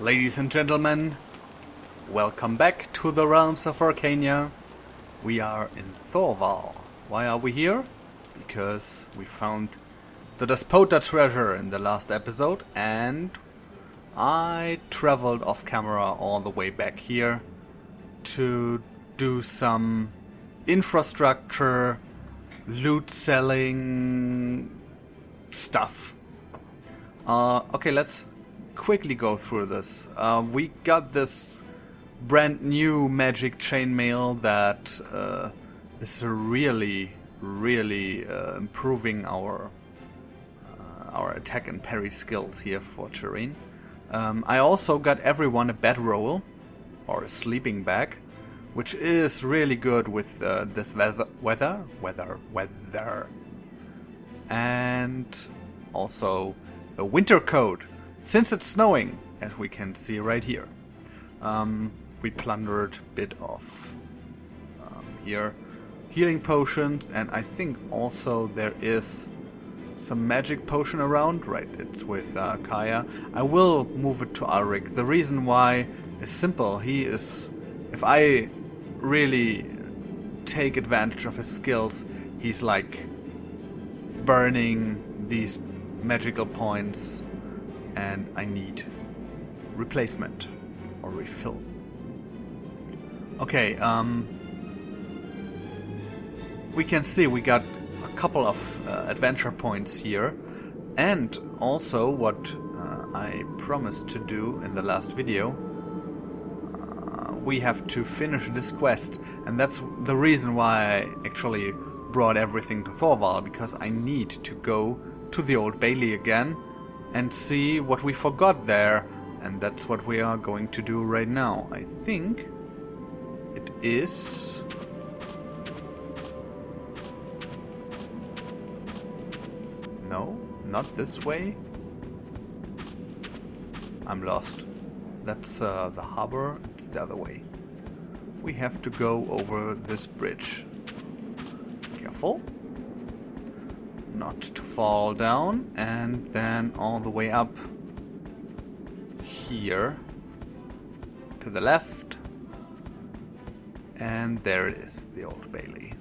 Ladies and gentlemen, welcome back to the Realms of Arkania. We are in Thorval. Why are we here? Because we found the Despota treasure in the last episode and I traveled off camera all the way back here to do some infrastructure, loot selling stuff. Okay, let's quickly go through this. We got this brand new magic chainmail that is really improving our attack and parry skills here for Chirine. I also got everyone a bedroll or a sleeping bag, which is really good with this weather, and also a winter coat. Since it's snowing, as we can see right here. We plundered a bit of here healing potions, and I think also there is some magic potion around. Right, it's with Kaya. I will move it to Ulrich. The reason why is simple. He is, if I really take advantage of his skills, he's like burning these magical points. And I need replacement or refill. Okay, we can see we got a couple of adventure points here, and also what I promised to do in the last video. We have to finish this quest, and that's the reason why I actually brought everything to Thorval, because I need to go to the Old Bailey again and see what we forgot there, and that's what we are going to do right now. I think it is... No, not this way. I'm lost. That's the harbor, it's the other way. We have to go over this bridge. Careful. Not to fall down, and then all the way up here to the left, and there it is, the Old Bailey.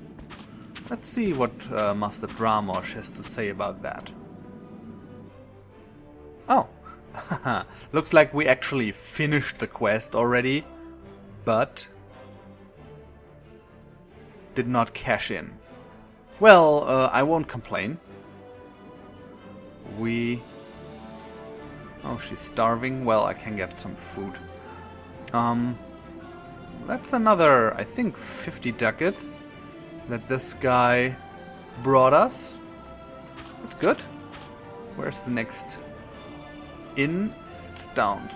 Let's see what Master Dramosh has to say about that. Oh, looks like we actually finished the quest already, but did not cash in. Well, I won't complain. Oh, she's starving. Well, I can get some food. That's another, I think, 50 ducats that this guy brought us. That's good. Where's the next inn? It's down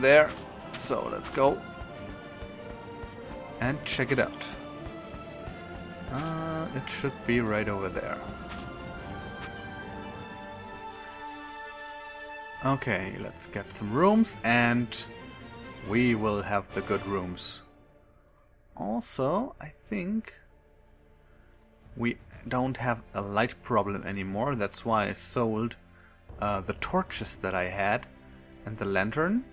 there. So let's go and check it out. It should be right over there. Okay, let's get some rooms, and we will have the good rooms. Also, I think we don't have a light problem anymore. That's why I sold the torches that I had and the lantern.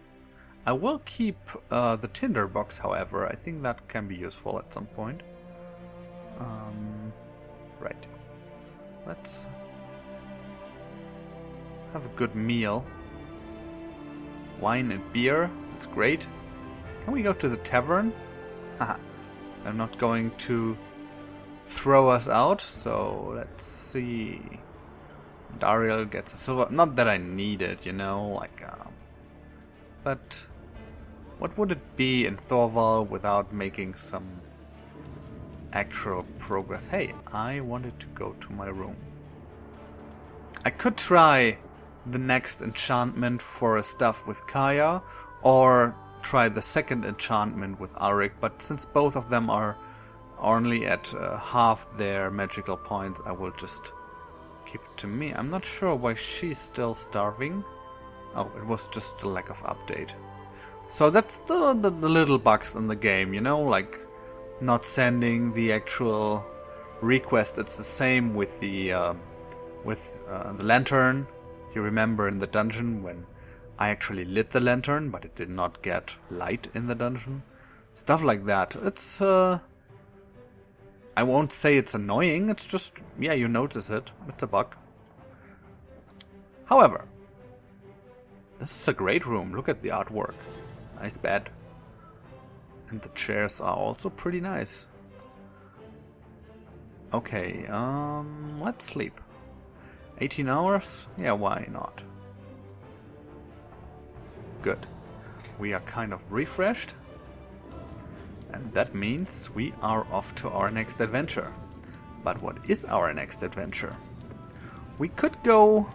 I will keep the tinder box, however. I think that can be useful at some point. Right. Let's have a good meal. Wine and beer. That's great. Can we go to the tavern? Haha. I'm not going to throw us out, so let's see. Dariel gets a silver. Not that I need it, you know, like, but what would it be in Thorval without making some actual progress? Hey, I wanted to go to my room. I could try the next enchantment for a stuff with Kaya, or try the second enchantment with Ulrich, but since both of them are only at half their magical points, I will just keep it to me. I'm not sure why she's still starving. Oh, it was just a lack of update. So that's the little bugs in the game, you know, like not sending the actual request. It's the same with the lantern. You remember in the dungeon when I actually lit the lantern, but it did not get light in the dungeon. Stuff like that. It's, I won't say it's annoying, it's just, yeah, you notice it. It's a bug. However, this is a great room. Look at the artwork. Nice bed. And the chairs are also pretty nice. Okay, let's sleep. 18 hours? Yeah, why not? Good. We are kind of refreshed. And that means we are off to our next adventure. But what is our next adventure? We could go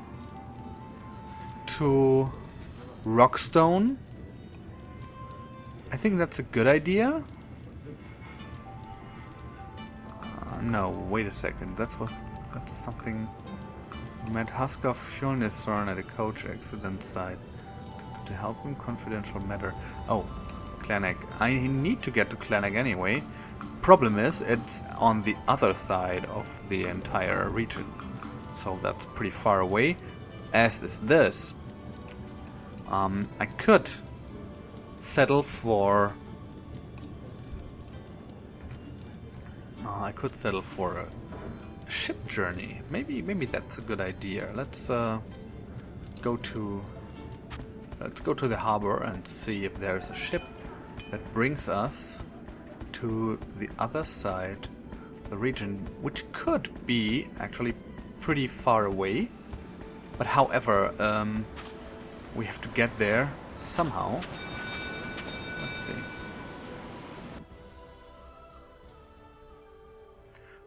to Rockstone. I think that's a good idea. No, wait a second. That's something. Met Huskov Fjolnir at a coach accident site to help him confidential matter. Oh, Clannag. I need to get to Clannag anyway. Problem is, it's on the other side of the entire region, so that's pretty far away. As is this. I could settle for. A ship journey. Maybe that's a good idea. Let's go to the harbor and see if there's a ship that brings us to the other side of the region, which could be actually pretty far away. But however, we have to get there somehow. Let's see.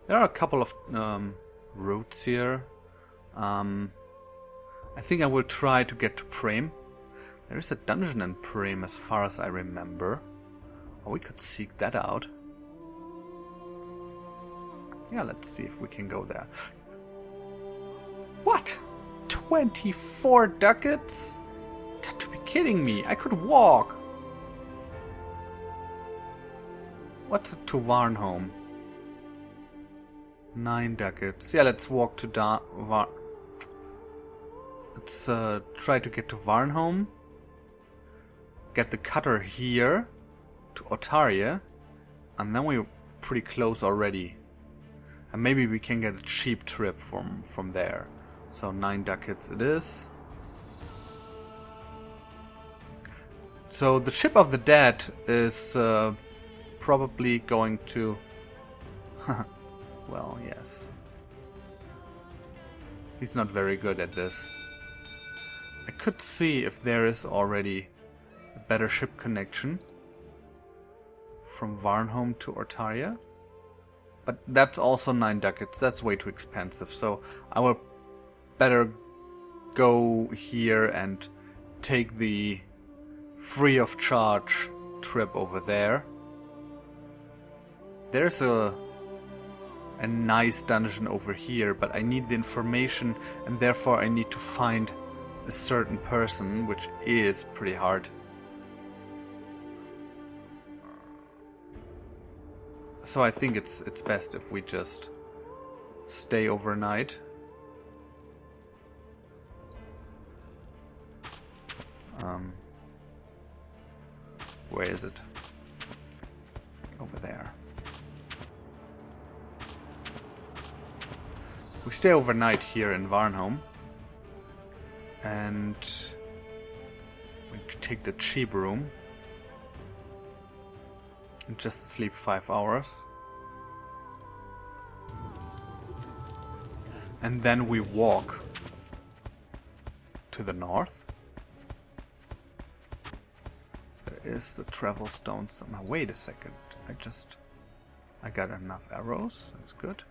There are a couple of routes here. I think I will try to get to Prem. There is a dungeon in Prem as far as I remember. Or we could seek that out. Yeah, let's see if we can go there. What? 24 ducats? Got to be kidding me. I could walk. What's it to Varnholm? 9 ducats. Yeah, let's walk to Let's try to get to Varnholm. Get the cutter here to Otaria. And then we're pretty close already. And maybe we can get a cheap trip from there. So 9 ducats it is. So the Ship of the Dead is probably going to... Well, yes. He's not very good at this. I could see if there is already a better ship connection from Varnholm to Ortaria. But that's also 9 ducats. That's way too expensive. So I will better go here and take the free of charge trip over there. There's a nice dungeon over here, but I need the information and therefore I need to find a certain person, which is pretty hard. So I think it's best if we just stay overnight. Where is it? Over there. We stay overnight here in Varnholm. And we take the cheap room. And just sleep 5 hours. And then we walk to the north. There is the travel stone somewhere. Wait a second. I got enough arrows. That's good.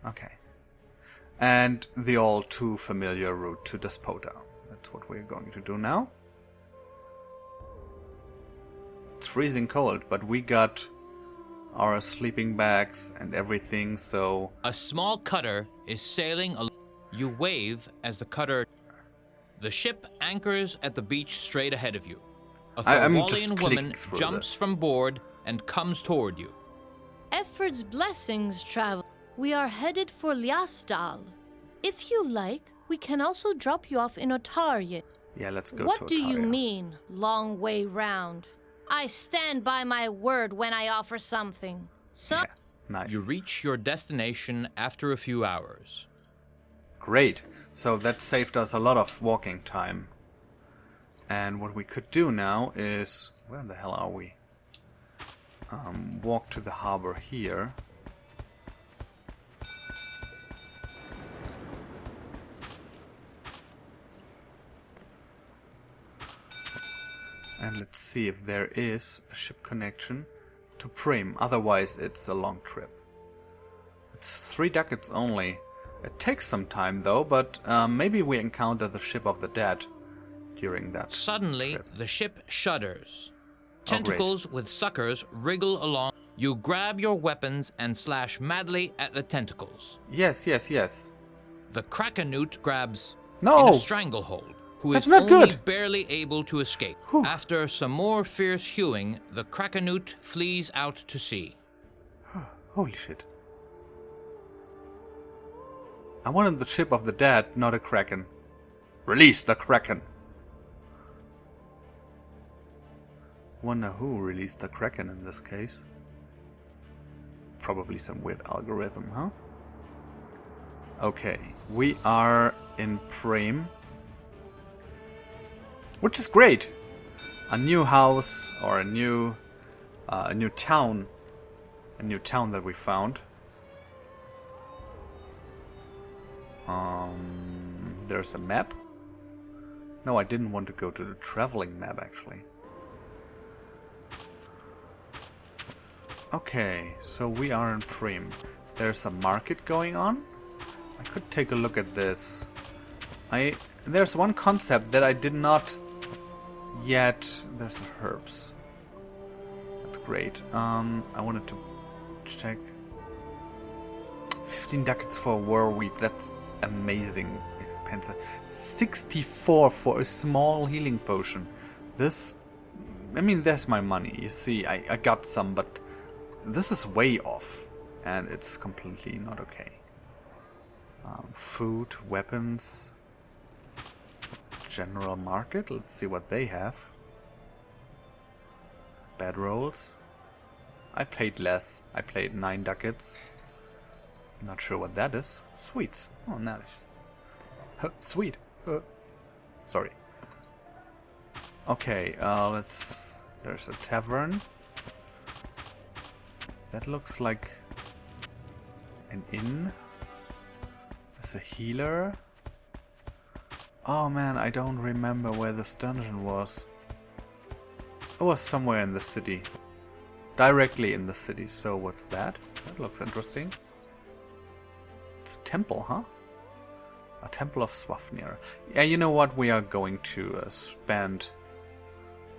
Okay. And the all too familiar route to Despota. That's what we're going to do now. It's freezing cold, but we got our sleeping bags and everything, so... A small cutter is sailing You wave as the cutter... The ship anchors at the beach straight ahead of you. A Thorwallian woman jumps from board and comes toward you. Efford's blessings travel. We are headed for Liasdal. If you like, We can also drop you off in Otarje. Yeah, let's go to What do you Otarje. mean, long way round? I stand by my word when I offer something. So Yeah, nice. You reach your destination after a few hours. Great. So that saved us a lot of walking time. And what we could do now is... Where the hell are we? Walk to the harbor here. And let's see if there is a ship connection to Prim. Otherwise, it's a long trip. It's 3 ducats only. It takes some time, though, but maybe we encounter the ship of the dead during that Suddenly, trip. the ship shudders. Oh, great. Tentacles with suckers wriggle along. You grab your weapons and slash madly at the tentacles. Yes, yes, yes. The Krakenute grabs No! in a stranglehold, who That's is not only good. barely able to escape. Whew. After some more fierce hewing, the Krakenute flees out to sea. Holy shit. I wanted the ship of the dead, not a kraken. Release the kraken! Wonder who released the kraken in this case. Probably some weird algorithm, huh? Okay, we are in Prim. Which is great! A new house, or a new town. A new town that we found. There's a map. No, I didn't want to go to the traveling map, actually. Okay, so we are in Prim. There's a market going on. I could take a look at this. There's one concept that I did not yet... There's herbs. That's great. I wanted to check... 15 ducats for a war wheat. That's amazing expensive. 64 for a small healing potion. This... I mean, there's my money. You see, I got some, but... This is way off. And it's completely not okay. Food, weapons... General market. Let's see what they have. Bedrolls. I played less. I played 9 ducats. Not sure what that is. Sweets. Oh, nice. Sweet. Sorry. Okay, let's... There's a tavern. That looks like an inn. There's a healer. Oh man, I don't remember where this dungeon was. It was somewhere in the city. Directly in the city. So what's that? That looks interesting. It's a temple, huh? A temple of Swafnir. Yeah, you know what? We are going to spend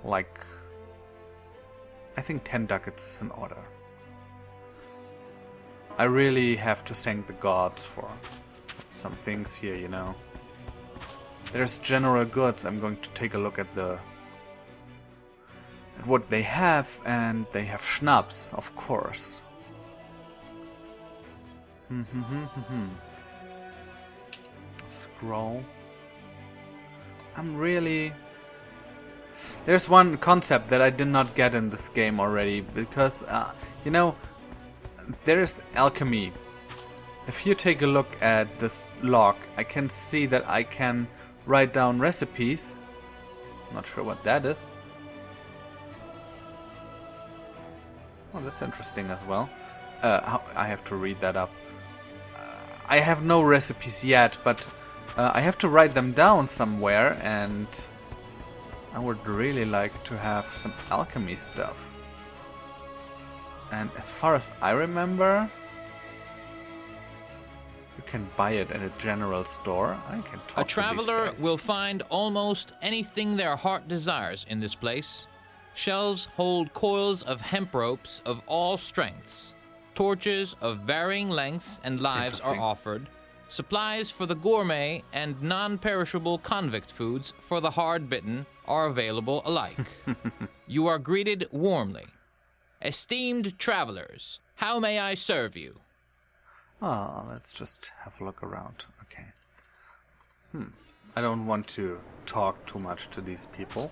like... I think 10 ducats is in order. I really have to thank the gods for some things here, you know. There's general goods. I'm going to take a look at what they have, and they have schnapps, of course. Scroll. I'm really... There's one concept that I did not get in this game already, because, you know, there's alchemy. If you take a look at this log, I can see that I can write down recipes. Not sure what that is. Oh, that's interesting as well. I have to read that up. I have no recipes yet, but I have to write them down somewhere, and I would really like to have some alchemy stuff. And as far as I remember, you can buy it at a general store. I can talk A traveler to these guys. will find almost anything their heart desires in this place. Shelves hold coils of hemp ropes of all strengths. Torches of varying lengths and lives are offered. Supplies for the gourmet and non-perishable convict foods for the hard-bitten are available alike. You are greeted warmly. Esteemed travelers, how may I serve you? Ah, let's just have a look around. Okay. I don't want to talk too much to these people.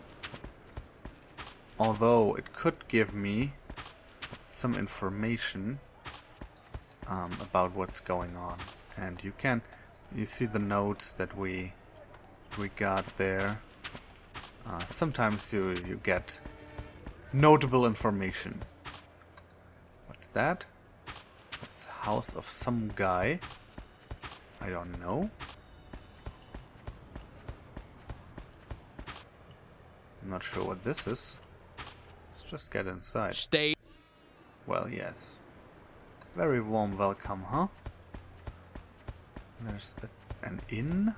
Although it could give me some information about what's going on. And you see the notes that we got there. Sometimes you get notable information. What's that? It's a house of some guy. I don't know. I'm not sure what this is. Let's just get inside. Stay. Well, yes. Very warm welcome, huh? There's an inn.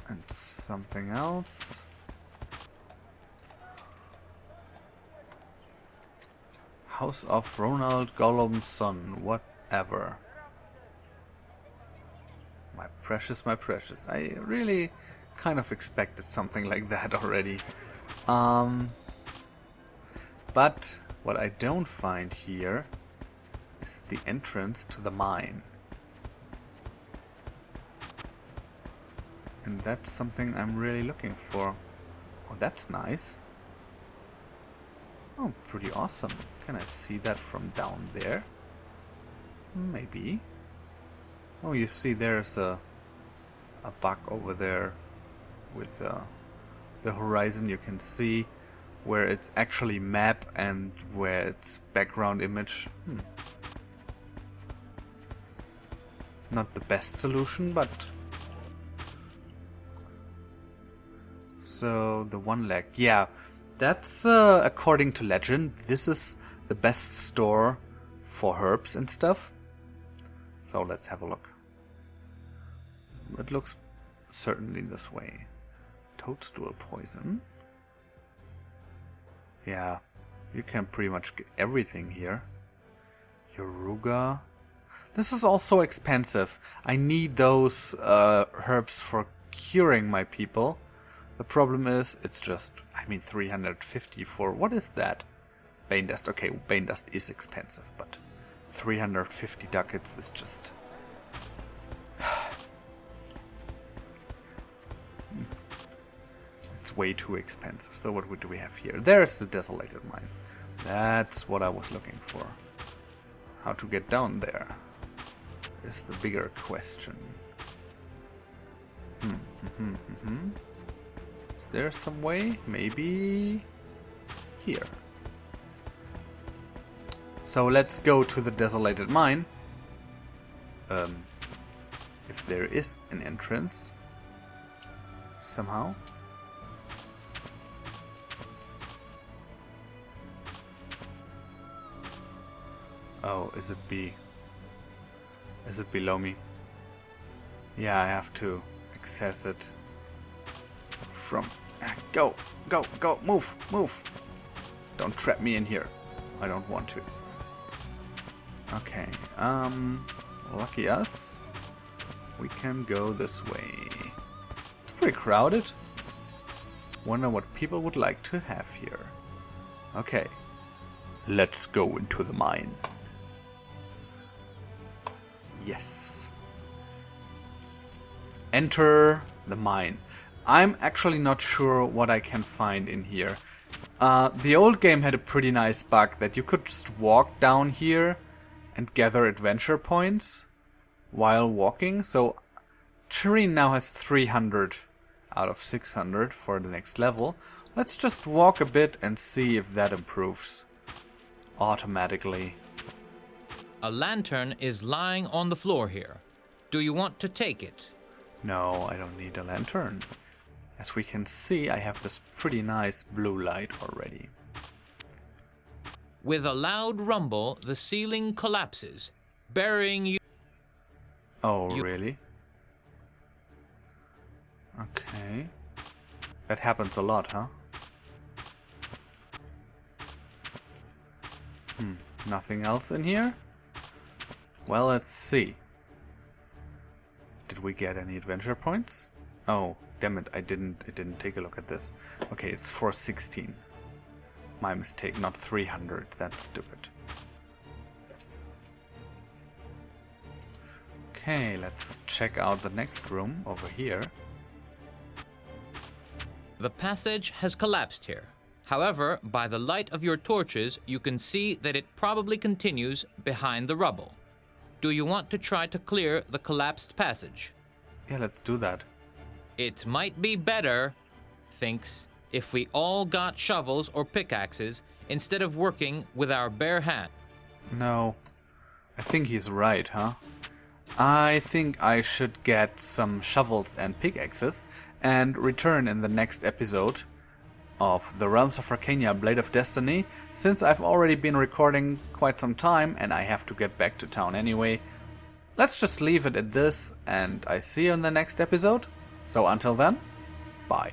And something else. House of Ronald Gollum's son, whatever. My precious, my precious. I really kind of expected something like that already. But what I don't find here is the entrance to the mine. And that's something I'm really looking for. Oh, that's nice. Oh, pretty awesome. Can I see that from down there? Maybe. Oh, you see there's a bug over there with the horizon. You can see where it's actually map and where it's background image. Not the best solution, but... So, the one leg. Yeah, that's, according to legend, this is the best store for herbs and stuff. So, let's have a look. It looks certainly this way. Toadstool poison. Yeah, you can pretty much get everything here. Yoruga. This is also expensive. I need those herbs for curing my people. The problem is, it's just, 350 for, what is that? Bane Dust. Okay, Bane Dust is expensive, but 350 ducats is just... It's way too expensive. So what do we have here? There's the Desolated Mine. That's what I was looking for. How to get down there is the bigger question. Is there some way? Maybe here. So let's go to the Desolated Mine. If there is an entrance somehow. Oh, is it below me? Yeah, I have to access it from... Go! Move! Don't trap me in here. I don't want to. Okay, lucky us. We can go this way. It's pretty crowded. Wonder what people would like to have here. Okay, let's go into the mine. Yes. Enter the mine. I'm actually not sure what I can find in here. The old game had a pretty nice bug that you could just walk down here and gather adventure points while walking. So Shireen now has 300 out of 600 for the next level. Let's just walk a bit and see if that improves automatically. A lantern is lying on the floor here. Do you want to take it? No, I don't need a lantern. As we can see, I have this pretty nice blue light already. With a loud rumble, the ceiling collapses, burying you. Oh, really? Okay. That happens a lot, huh? Nothing else in here? Well, let's see. Did we get any adventure points? Oh, damn it, I didn't take a look at this. Okay, it's 416. My mistake, not 300. That's stupid. Okay, let's check out the next room over here. The passage has collapsed here. However, by the light of your torches, you can see that it probably continues behind the rubble. Do you want to try to clear the collapsed passage? Yeah, let's do that. It might be better, thinks, if we all got shovels or pickaxes instead of working with our bare hand. No, I think he's right, huh? I think I should get some shovels and pickaxes and return in the next episode of the Realms of Arkania Blade of Destiny, since I've already been recording quite some time and I have to get back to town anyway. Let's just leave it at this, and I see you in the next episode. So until then, bye.